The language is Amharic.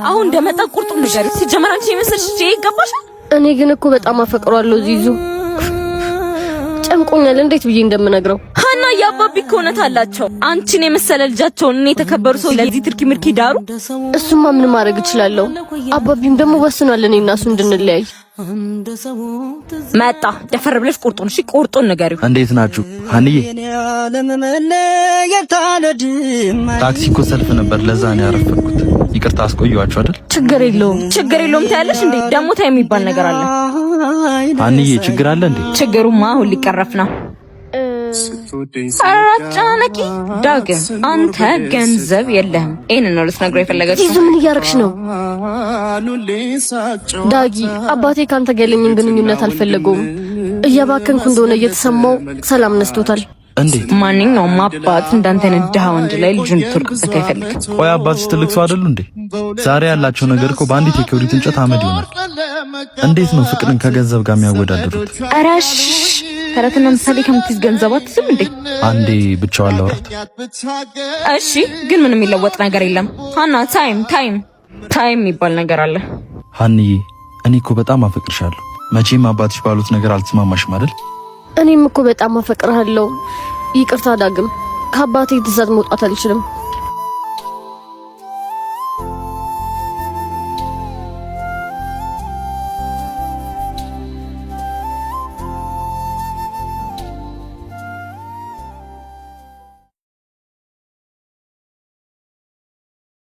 አሁን እንደመጣ ቁርጡን ነገር ሲጀመር አንቺ የመሰልሽ ይገባሻል። እኔ ግን እኮ በጣም አፈቅሯለሁ ዚዙ። ጨንቆኛል እንዴት ብዬ እንደምነግረው። ሀና ያባቢ እኮ እውነት አላቸው። አንቺን የመሰለ ልጃቸውን እኔ የተከበሩ ሰው ለዚህ ትርኪ ምርኪ ዳሩ። እሱማ ምን ማድረግ እችላለሁ? አባቢም ደግሞ ወስኗል እኔ እና እሱ እንድንለያይ። መጣ ደፈር ብለሽ ቁርጡን እሺ፣ ቁርጡን ንገሪው። እንዴት ናችሁ ሀንዬ? ታክሲ እኮ ሰልፍ ነበር ለዛ ነው ያረፈኩት። ይቅርታ አስቆየዋችሁ አይደል? ችግር የለውም ታያለሽ እንዴ? ደግሞ ታይ የሚባል ነገር አለ። ሀንዬ ችግር አለ እንዴ? ችግሩማ አሁን ሊቀረፍ ነው። አራጫነቂ ዳግም አንተ ገንዘብ የለህም። ይሄንን ነው ልትነግረው የፈለገችው። ይዙ ምን እያረግሽ ነው? ዳጊ አባቴ ካንተ ጋር ያለኝን ግንኙነት አልፈለገውም። እያባከንኩ እንደሆነ እየተሰማው ሰላም ነስቶታል። እንዴት? ማንኛውም አባት እንዳንተ አይነት ድሃ ወንድ ላይ ልጁን ትርቅበት አይፈልግም። ቆይ አባትሽ ትልቅ ሰው አይደሉ እንዴ? ዛሬ ያላቸው ነገር እኮ በአንዲት የክብሪት እንጨት አመድ ይሆናል። እንዴት ነው ፍቅርን ከገንዘብ ጋር የሚያወዳድሩት? አራሽ ተረትና ምሳሌ ከምትይዝ ገንዘብ አትይዝም እንዴ? አንዴ ብቻዋን ላውራት። እሺ ግን ምንም የሚለወጥ ነገር የለም ሀና። ታይም የሚባል ነገር አለ። ሀንዬ እኔ እኮ በጣም አፈቅርሻለሁ። መቼም አባትሽ ባሉት ነገር አልተስማማሽም አይደል? እኔም እኮ በጣም አፈቅርሃለሁ። ይቅርታ ዳግም፣ ከአባቴ ትዕዛዝ መውጣት አልችልም።